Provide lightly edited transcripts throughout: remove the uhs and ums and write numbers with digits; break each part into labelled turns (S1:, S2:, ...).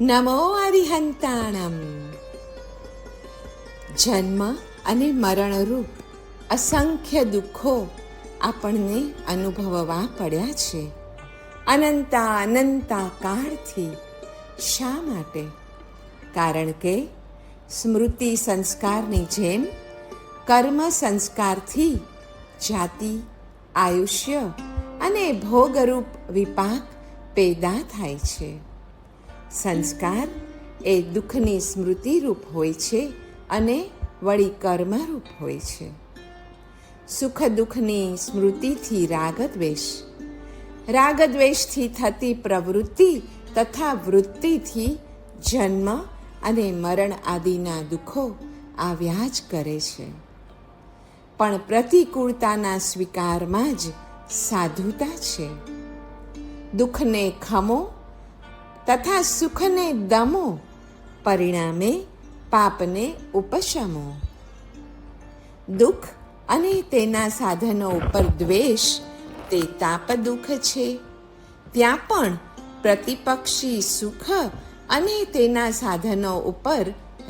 S1: નમો અરિહંતાણમ. જન્મ અને મરણરૂપ અસંખ્ય દુઃખો આપણને અનુભવવા પડ્યા છે અનંતા કાળથી. શા માટે? કારણ કે સ્મૃતિ સંસ્કારની જેમ કર્મ સંસ્કારથી જાતિ, આયુષ્ય અને ભોગરૂપ વિપાક પેદા થાય છે. સંસ્કાર એ દુઃખની સ્મૃતિરૂપ હોય છે અને વળી કર્મરૂપ હોય છે. સુખ દુઃખની સ્મૃતિથી રાગદ્વેષથી થતી પ્રવૃત્તિ તથા વૃત્તિથી જન્મ અને મરણ આદિના દુઃખો આવ્યા જ કરે છે. પણ પ્રતિકૂળતાના સ્વીકારમાં જ સાધુતા છે. દુઃખને ખમો તથા સુખને દમો, પરિણામે પાપને ઉપશમો. દુઃખ અને તેના સાધનો ઉપર દ્વેષ તે તાપ દુઃખ છે. ત્યાં પણ પ્રતિપક્ષી સુખ અને તેના સાધનો ઉપર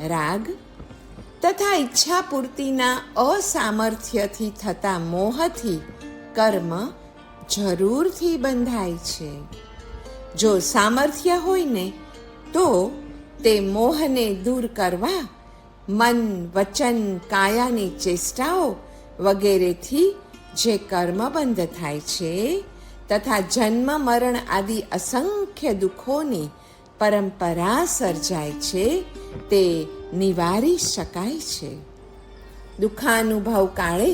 S1: રાગ તથા ઈચ્છા પૂર્તિના અસામર્થ્યથી થતા મોહથી કર્મ જરૂરથી બંધાય છે. જો સામર્થ્ય હોય ને તો તે મોહને દૂર કરવા મન, વચન, કાયાની ચેષ્ટાઓ વગેરેથી જે કર્મબંધ થાય છે તથા જન્મ મરણ આદિ અસંખ્ય દુઃખોની પરંપરા સર્જાય છે તે નિવારી શકાય છે. દુઃખાનુભવ કાળે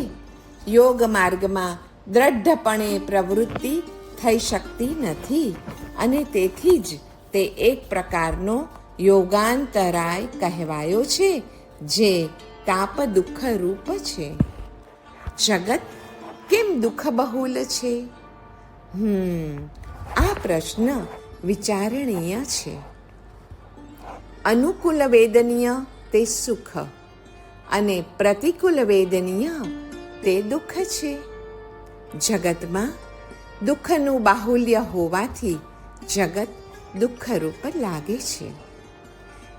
S1: યોગ માર્ગમાં દ્રઢપણે પ્રવૃત્તિ થઈ શકતી નથી અને તેથી જ તે એક પ્રકારનો યોગાંતરાય કહેવાયો છે જે તાપ દુઃખ રૂપ છે. જગત કેમ દુઃખ બહુલ છે? આ પ્રશ્ન વિચારણીય છે. અનુકૂળ વેદનીય તે સુખ અને પ્રતિકૂળ વેદનીય તે દુઃખ છે. જગતમાં દુઃખનું બાહુલ્ય હોવાથી જગત દુઃખરૂપ લાગે છે.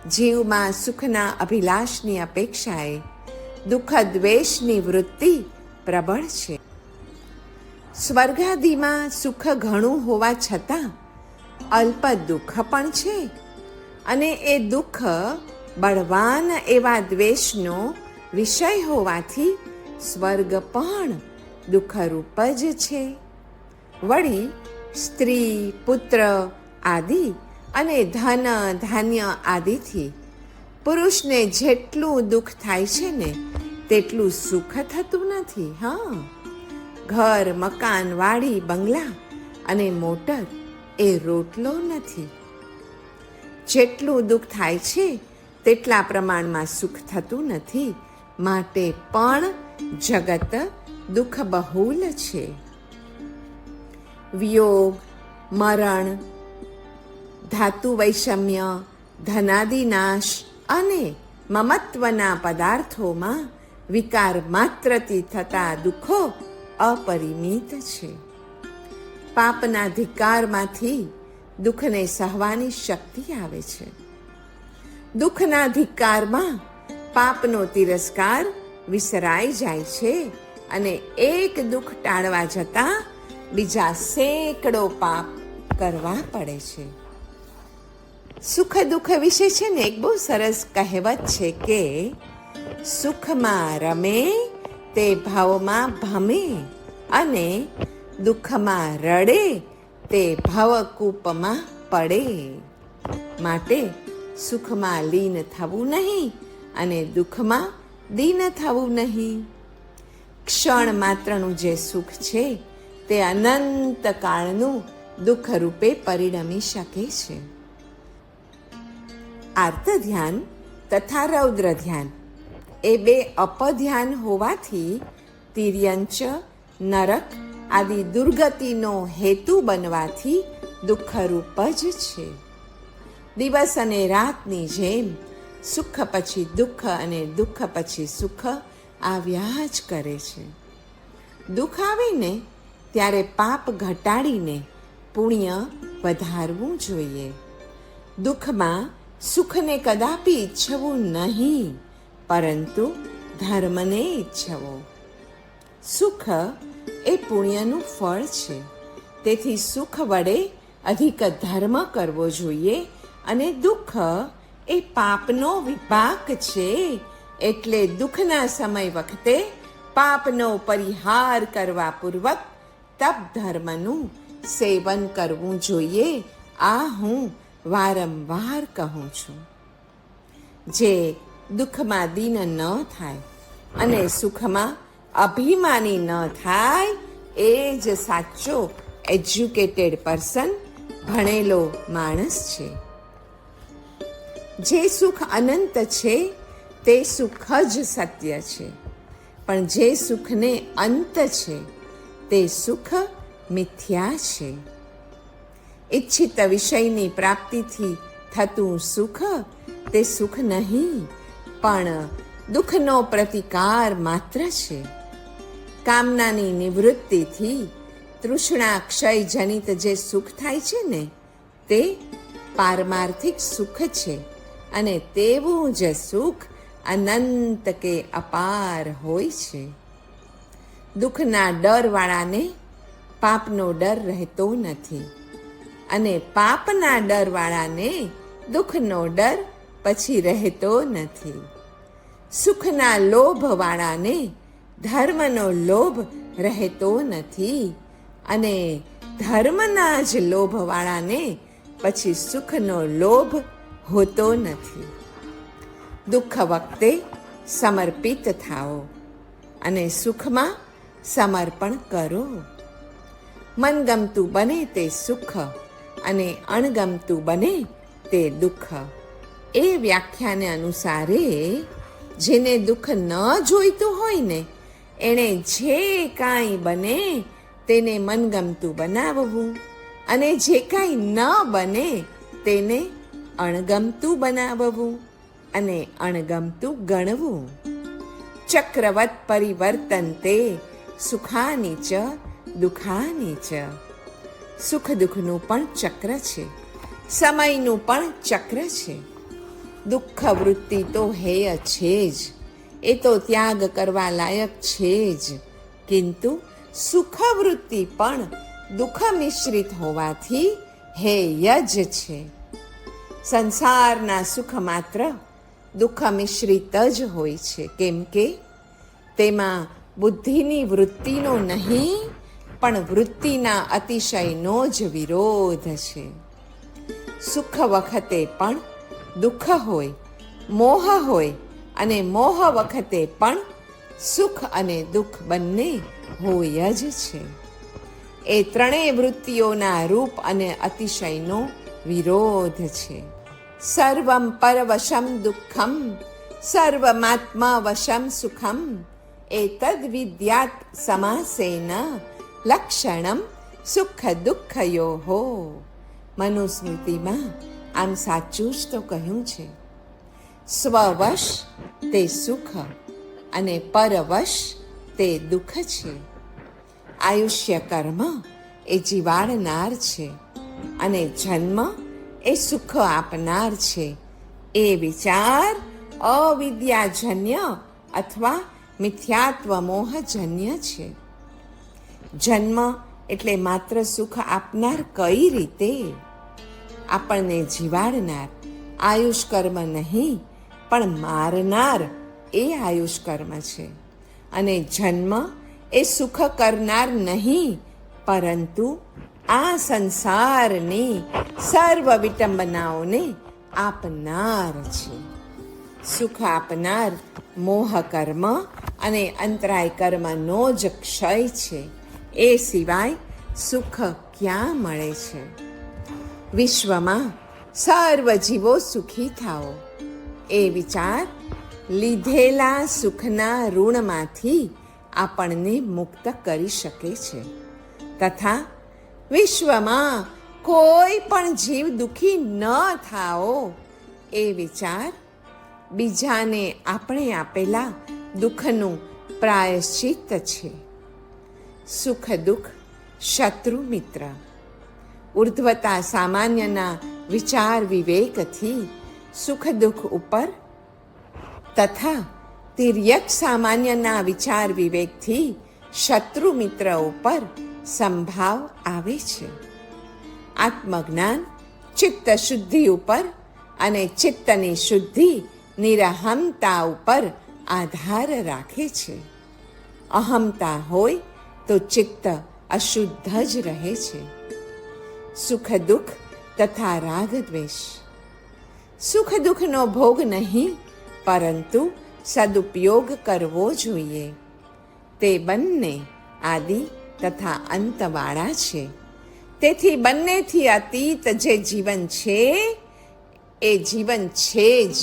S1: જીવમાં સુખના અભિલાષની અપેક્ષાએ દુઃખ દ્વેષની વૃત્તિ પ્રબળ છે. સ્વર્ગાદિમાં સુખ ઘણું હોવા છતાં અલ્પ દુઃખ પણ છે અને એ દુઃખ બળવાન એવા દ્વેષનો વિષય હોવાથી સ્વર્ગ પણ દુઃખરૂપ જ છે. વળી સ્ત્રી, પુત્ર આદિ અને ધન ધાન્ય આદિથી પુરુષને જેટલું દુઃખ થાય છે ને તેટલું સુખ થતું નથી. ઘર, મકાન, વાડી, બંગલા અને મોટર એ રોટલો નથી. જેટલું દુઃખ થાય છે તેટલા પ્રમાણમાં સુખ થતું નથી. માટે પણ જગત દુઃખ બહુલ છે. વિયોગ, મરણ, ધાતુ વૈષમ્ય, ધનાદિનાશ અને મમત્વના પદાર્થોમાં વિકાર માત્રથી થતા દુઃખો અપરિમિત છે. પાપના ધિક્કારમાંથી દુઃખને સહવાની શક્તિ આવે છે. દુઃખના ધિક્કારમાં પાપનો તિરસ્કાર વિસરાઈ જાય છે અને એક દુઃખ ટાળવા જતાં બીજા સેંકડો પાપ કરવા પડે છે. સુખ દુઃખ વિશે છે ને એક બહુ સરસ કહેવત છે કે સુખમાં રમે તે ભાવમાં ભમે અને દુઃખમાં રડે તે ભવકૂપમાં પડે. માટે સુખમાં લીન થવું નહીં અને દુઃખમાં દીન થવું નહીં. ક્ષણ માત્રનું જે સુખ છે તે અનંત કાળનું દુઃખ રૂપે પરિણમી શકે છે. આર્ત ધ્યાન તથા રૌદ્ર ધ્યાન એ બે અપધ્યાન હોવાથી તિર્યંચ, નરક આદિ દુર્ગતિનો હેતુ બનવાથી દુઃખરૂપ જ છે. દિવસ અને રાતની જેમ સુખ પછી દુઃખ અને દુઃખ પછી સુખ આવ્યા જ કરે છે. દુઃખ આવીને ત્યારે પાપ ઘટાડીને પુણ્ય વધારવું જોઈએ. દુઃખમાં સુખને કદાપી ઈચ્છવું નહીં, પરંતુ ધર્મને ઈચ્છવો. સુખ એ પુણ્યનું ફળ છે. તેથી સુખ વડે અધિક ધર્મ કરવો જોઈએ, અને દુઃખ એ પાપનો વિપાક છે. એટલે દુઃખના સમય વખતે પાપનો પરિહાર કરવા પૂર્વક તપ ધર્મનું સેવન કરવું જોઈએ. આ હું વારંવાર કહું છું. જે દુઃખમાં દીન ન થાય અને સુખમાં અભિમાની ન થાય, એ જ સાચો એજ્યુકેટેડ પર્સન, ભણેલો માણસ છે. જે સુખ અનંત છે તે સુખ જ સત્ય છે, પણ જે સુખને અંત છે તે સુખ મિથ્યા છે. ઈચ્છિત વિષયની પ્રાપ્તિથી થતું સુખ તે સુખ નહીં, પણ દુઃખનો પ્રતિકાર માત્ર છે. કામનાની નિવૃત્તિથી તૃષ્ણા ક્ષય જનિત જે સુખ થાય છે ને, તે પારમાર્થિક સુખ છે. અને તેવું જ સુખ અનંત કે અપાર હોય છે. દુઃખના ડરવાળાને પાપનો ડર રહેતો નથી, અને પાપના ડરવાળાને દુઃખનો ડર પછી રહેતો નથી. સુખના લોભવાળાને ધર્મનો લોભ રહેતો નથી, અને ધર્મના જ લોભવાળાને પછી સુખનો લોભ હોતો નથી. દુઃખ વખતે સમર્પિત થાઓ અને સુખમાં સમર્પણ કરો. મનગમતું બને તે સુખ અને અણગમતું બને તે દુઃખ. એ વ્યાખ્યાને અનુસારે જેને દુઃખ ન જોઈતું હોય ને, એણે જે કાંઈ બને તેને મનગમતું બનાવવું, અને જે કાંઈ ન બને તેને અણગમતું બનાવવું અને અણગમતું ગણવું. ચક્રવત પરિવર્તન તે સુખાની ચ દુઃખાની ચ. સુખ દુઃખનું પણ ચક્ર છે, સમયનું પણ ચક્ર છે. દુઃખ વૃત્તિ તો હેય છે જ, એ તો ત્યાગ કરવા લાયક છે જ, કિંતુ સુખ વૃત્તિ પણ દુઃખ મિશ્રિત હોવાથી હેય જ છે. સંસારના સુખ માત્ર દુઃખ મિશ્રિત જ હોય છે, કેમ કે તેમાં બુદ્ધિની વૃત્તિનો નહીં, પણ વૃત્તિના અતિશયનો જ વિરોધ છે. સુખ વખતે પણ દુઃખ હોય, મોહ હોય, અને મોહ વખતે પણ સુખ અને દુઃખ બંને હોય જ છે. એ ત્રણેય વૃત્તિઓના રૂપ અને અતિશયનો વિરોધ છે. સર્વમ પરવશમ દુઃખમ સર્વમાત્મા વશમ સુખમ એતદ વિદ્યાત સમાસેન લક્ષણમ સુખ દુઃખયોહો. મનુસ્મૃતિમાં આમ સાચું જ તો કહ્યું છે. સ્વવશ તે સુખ અને પરવશ તે દુઃખ છે. આયુષ્ય કર્મ એ જીવાડનાર છે, અને જન્મ એ સુખ આપનાર છે. એ વિચાર અવિદ્યાજન્ય અથવા મિથ્યાત્વ મોહજન્ય છે. જન્મ એટલે માત્ર સુખ આપનાર કઈ રીતે? આપણને જીવાડનાર આયુષ કર્મ નહીં, પણ મારનાર એ આયુષ કર્મ છે. અને જન્મ એ સુખ કરનાર નહીં, પરંતુ આ સંસારની સર્વ વિટંબનાઓને આપનાર છે. સુખ આપનાર મોહ કર્મ અને અંતરાય કર્મનો જ ક્ષય છે. એ સિવાય સુખ ક્યાં મળે છે? વિશ્વમાં સર્વ જીવો સુખી થાઓ, એ વિચાર લીધેલા સુખના ઋણમાંથી આપણને મુક્ત કરી શકે છે. તથા વિશ્વમાં કોઈ પણ જીવ દુઃખી ન થાઓ, એ વિચાર બીજાને આપણે આપેલા દુઃખનું પ્રાયશ્ચિત્ત છે. સુખ દુઃખ શત્રુ મિત્ર. ઉર્ધ્વતા સામાન્યના વિચાર વિવેકથી સુખ દુઃખ ઉપર તથા તિર્યક સામાન્યના વિચાર વિવેકથી શત્રુ મિત્ર ઉપર સંભાવ આવે છે. આત્મજ્ઞાન ચિત્ત શુદ્ધિ ઉપર અને ચિત્તની શુદ્ધિ નિરહમતા ઉપર આધાર રાખે છે. અહમતા હોય તો ચિત્ત અશુદ્ધ જ રહે છે. સુખ દુઃખ તથા રાગ દ્વેષ. સુખ દુઃખનો ભોગ નહીં, પરંતુ સદુપયોગ કરવો જોઈએ. તે બંને આદિ તથા અંતવાળા છે. તેથી બંનેથી અતીત જે જીવન છે એ જીવન છે જ,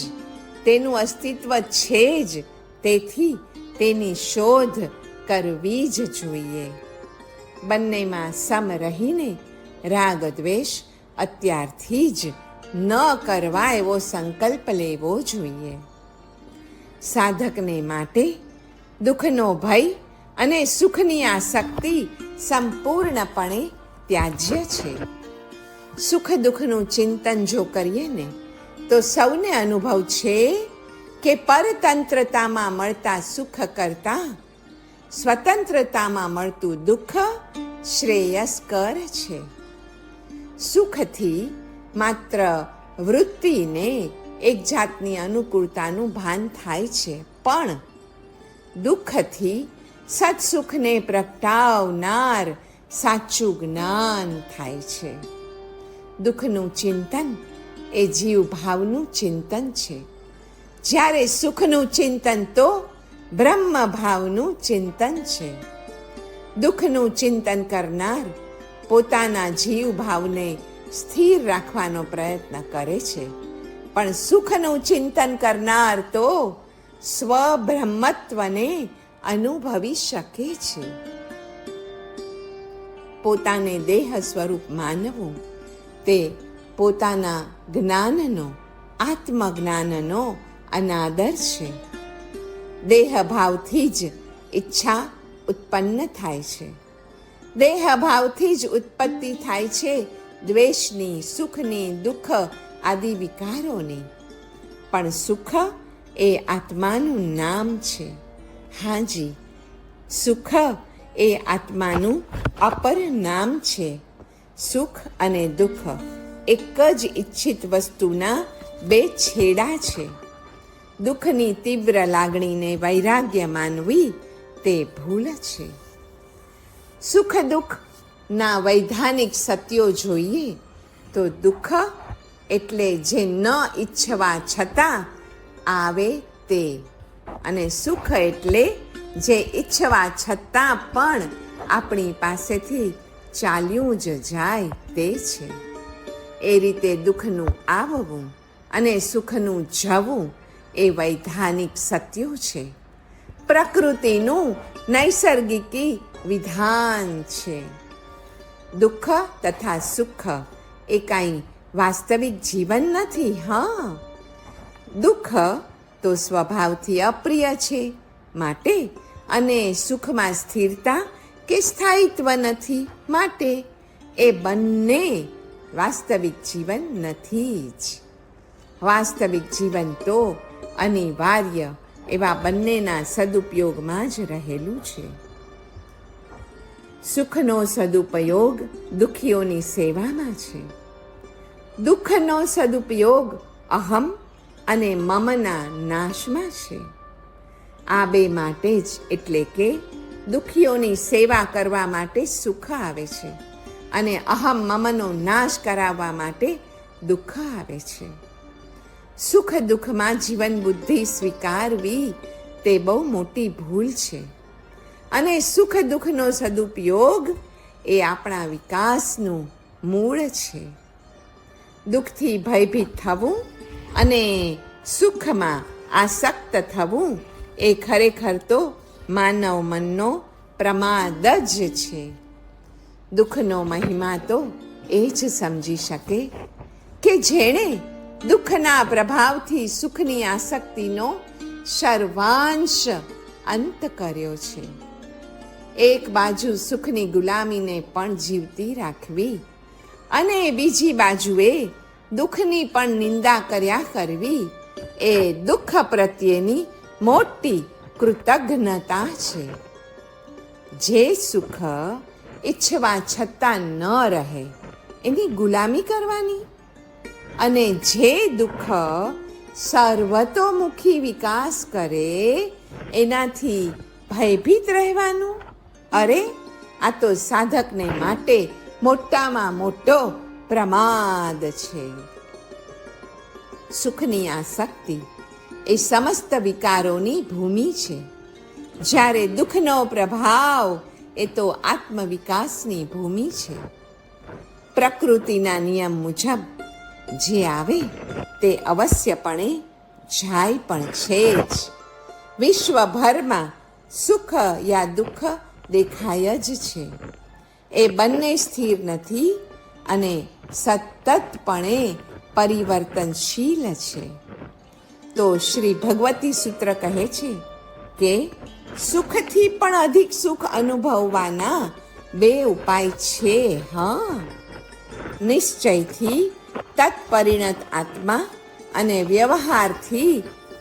S1: તેનું અસ્તિત્વ છે જ. તેથી તેની શોધ કરવી જ જોઈએ. બંનેમાં સમ રહીને રાગ દ્વેષ અત્યારથી જ ન કરવા એવો સંકલ્પ લેવો જોઈએ. સાધકને માટે દુઃખનો ભય અને સુખની આસક્તિ સંપૂર્ણપણે ત્યાજ્ય છે. સુખ દુઃખનું ચિંતન જો કરીએ ને તો સૌને અનુભવ છે કે પરતંત્રતામાં મળતા સુખ કરતાં સ્વતંત્રતામાં મળતું દુઃખ શ્રેયસ્કર છે. સુખથી માત્ર વૃત્તિને એક જાતની અનુકૂળતાનું ભાન થાય છે, પણ દુઃખથી સત્સુખને પ્રગટાવનાર સાચું જ્ઞાન થાય છે. દુઃખનું ચિંતન એ જીવભાવનું ચિંતન છે, જ્યારે સુખનું ચિંતન તો બ્રહ્મભાવનું ચિંતન છે. દુઃખનું ચિંતન કરનાર પોતાના જીવભાવને સ્થિર રાખવાનો પ્રયત્ન કરે છે, પણ સુખનું ચિંતન કરનાર તો સ્વબ્રહ્મત્વને અનુભવી શકે છે. પોતાને દેહ સ્વરૂપ માનવું તે પોતાના જ્ઞાનનો, આત્મજ્ઞાનનો અનાદર છે. દેહભાવથી જ ઈચ્છા ઉત્પન્ન થાય છે. દેહભાવથી જ ઉત્પત્તિ થાય છે દ્વેષની, સુખની, દુઃખ આદિ વિકારોની. પણ સુખ એ આત્માનું નામ છે. હાજી, સુખ એ આત્માનું અપર નામ છે. સુખ અને દુઃખ એક જ ઈચ્છિત વસ્તુના બે છેડા છે. દુઃખની તીવ્ર લાગણીને વૈરાગ્ય માનવી તે ભૂલ છે. સુખ દુઃખના વૈધાનિક સત્યો જોઈએ તો દુઃખ એટલે જે ન ઈચ્છવા છતાં આવે તે, અને સુખ એટલે જે ઈચ્છવા છતાં પણ આપણી પાસેથી ચાલ્યું જ જાય તે છે. એ રીતે દુઃખનું આવવું અને સુખનું જવું એ વૈધાનિક સત્યો છે. પ્રકૃતિનું નૈસર્ગિકી વિધાન છે. દુઃખ તથા સુખ એ કાંઈ વાસ્તવિક જીવન નથી. હા, દુઃખ તો સ્વભાવથી અપ્રિય છે માટે, અને સુખમાં સ્થિરતા કે સ્થાયિત્વ નથી માટે એ બંને વાસ્તવિક જીવન નથી જ. વાસ્તવિક જીવન તો અનિવાર્ય એવા બંનેના સદુપયોગમાં જ રહેલું છે. સુખનો સદુપયોગ દુઃખીઓની સેવામાં છે. દુઃખનો સદુપયોગ અહમ અને મમના નાશમાં છે. આ બે માટે જ, એટલે કે દુઃખીઓની સેવા કરવા માટે સુખ આવે છે, અને અહમ મમનો નાશ કરાવવા માટે દુઃખ આવે છે. સુખ દુઃખમાં જીવન બુદ્ધિ સ્વીકારવી તે બહુ મોટી ભૂલ છે. અને સુખ દુઃખનો સદુપયોગ એ આપણા વિકાસનું મૂળ છે. દુઃખથી ભયભીત થવું અને સુખમાં આસક્ત થવું એ ખરેખર તો માનવ મનનો પ્રમાદ જ છે. દુઃખનો મહિમા તો એ જ સમજી શકે કે જેણે દુઃખના પ્રભાવથી સુખની આસક્તિનો સર્વાંશ અંત કર્યો છે. એક બાજુ સુખની ગુલામીને પણ જીવતી રાખવી, અને બીજી બાજુએ દુઃખની પણ નિંદા કર્યા કરવી એ દુઃખ પ્રત્યેની મોટી કૃતજ્ઞતા છે. જે સુખ ઈચ્છવા છતાં ન રહે એની ગુલામી કરવાની અને જે દુઃખ સર્વતોમુખી વિકાસ કરે એનાથી ભયભીત રહેવાનું. અરે આ તો સાધકને માટે મોટામાં મોટો પ્રમાદ છે. સુખની આસક્તિ એ સમસ્ત વિકારોની ભૂમિ છે, જ્યારે દુઃખનો પ્રભાવ એ તો આત્મવિકાસની ભૂમિ છે. પ્રકૃતિના નિયમ મુજબ જે આવે તે અવશ્યપણે જાય પણ છે જ. વિશ્વભરમાં સુખ યા દુઃખ દેખાય જ છે. એ બંને સ્થિર નથી અને સતતપણે પરિવર્તનશીલ છે. તો શ્રી ભગવતી સૂત્ર કહે છે કે સુખથી પણ અધિક સુખ અનુભવવાના બે ઉપાય છે. હા, નિશ્ચયથી તત્પરિણત આત્મા અને વ્યવહારથી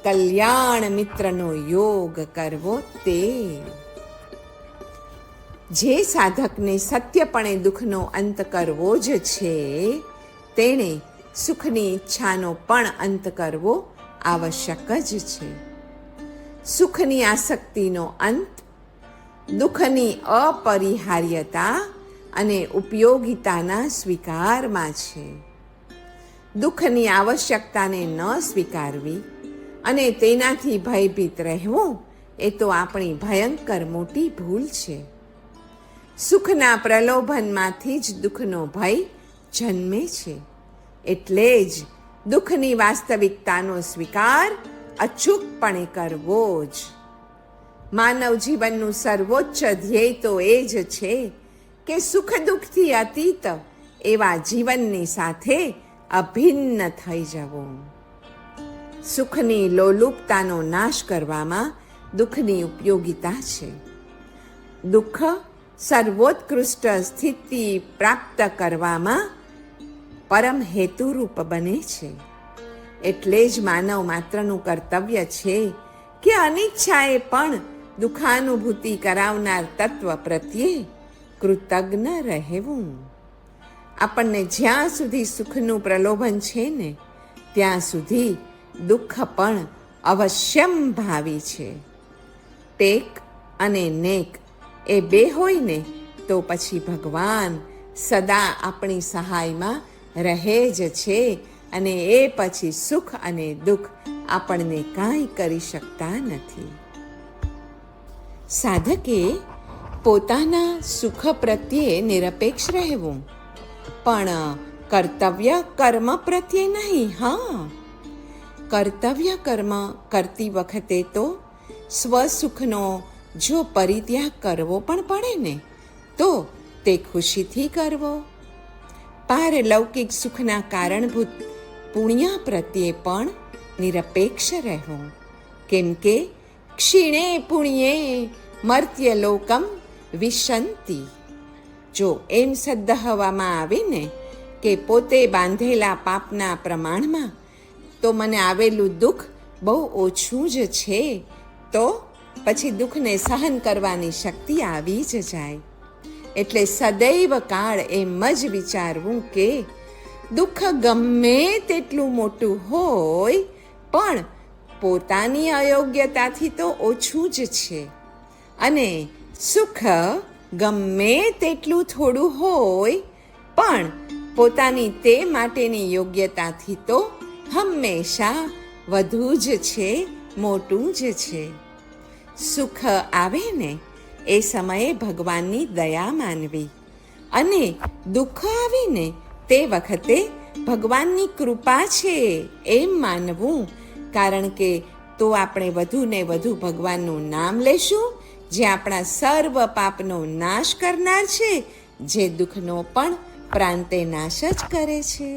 S1: કલ્યાણ મિત્રનો યોગ કરવો. તે જે સાધકને સત્યપણે દુઃખનો અંત કરવો જ છે તેણે સુખની ઈચ્છાનો પણ અંત કરવો આવશ્યક જ છે. સુખની આસક્તિનો અંત દુઃખની અપરિહાર્યતા અને ઉપયોગિતાના સ્વીકારમાં છે. દુઃખની આવશ્યકતાને ન સ્વીકારવી અને તેનાથી ભયભીત રહેવું એ તો આપણી ભયંકર મોટી ભૂલ છે. સુખના પ્રલોભનમાંથી જ દુઃખનો ભય જન્મે છે. એટલે જ દુઃખની વાસ્તવિકતાનો સ્વીકાર અચૂકપણે કરવો જ. માનવ જીવનનું સર્વોચ્ચ ધ્યેય તો એ જ છે કે સુખ દુઃખથી અતીત એવા જીવનની સાથે અભિન્ન થઈ જવું. સુખની લોલુપતાનો નાશ કરવામાં દુઃખની ઉપયોગિતા છે. દુઃખ સર્વોત્કૃષ્ટ સ્થિતિ પ્રાપ્ત કરવામાં પરમ હેતુરૂપ બને છે. એટલે જ માનવ માત્રનું કર્તવ્ય છે કે અનિચ્છાએ પણ દુઃખાનુભૂતિ કરાવનાર તત્વ પ્રત્યે કૃતજ્ઞ રહેવું. આપણને જ્યાં સુધી સુખનું પ્રલોભન છે ને ત્યાં સુધી દુઃખ પણ અવશ્યંભાવી છે. ટેક અને નેક એ બે હોય ને તો પછી ભગવાન સદા આપણી સહાયમાં રહે જ છે અને એ પછી સુખ અને દુઃખ આપણને કાંઈ કરી શકતા નથી. સાધકે પોતાના સુખ પ્રત્યે નિરપેક્ષ રહેવું, પણ કર્તવ્ય કર્મ પ્રત્યે નહીં. હા, કર્તવ્ય કર્મ કરતી વખતે તો સ્વસુખનો જો પરિત્યાગ કરવો પણ પડે ને તો તે ખુશીથી કરવો. પારલૌકિક સુખના કારણભૂત પુણ્ય પ્રત્યે પણ નિરપેક્ષ રહેવું. કેમ કે ક્ષીણે પુણ્યે મર્ત્યલોકમ વિશંતિ. જો એમ સદ્દહવામાં આવે ને કે પોતે બાંધેલા પાપના પ્રમાણમાં તો મને આવેલું દુઃખ બહુ ઓછું જ છે, તો પછી દુઃખને સહન કરવાની શક્તિ આવી જ જાય. એટલે સદૈવ કાળ એમ જ વિચારવું કે દુઃખ ગમે તેટલું મોટું હોય પણ પોતાની અયોગ્યતાથી તો ઓછું જ છે, અને સુખ ગમે તેટલું થોડું હોય પણ પોતાની તે માટેની યોગ્યતાથી તો હંમેશા વધુ જ છે, મોટું જ છે. સુખ આવે ને એ સમયે ભગવાનની દયા માનવી, અને દુઃખ આવીને તે વખતે ભગવાનની કૃપા છે એમ માનવું. કારણ કે તો આપણે વધુ ને વધુ ભગવાનનું નામ લેશું, જે આપણા સર્વ પાપનો નાશ કરનાર છે, જે દુઃખનો પણ પ્રાંતે નાશ જ કરે છે.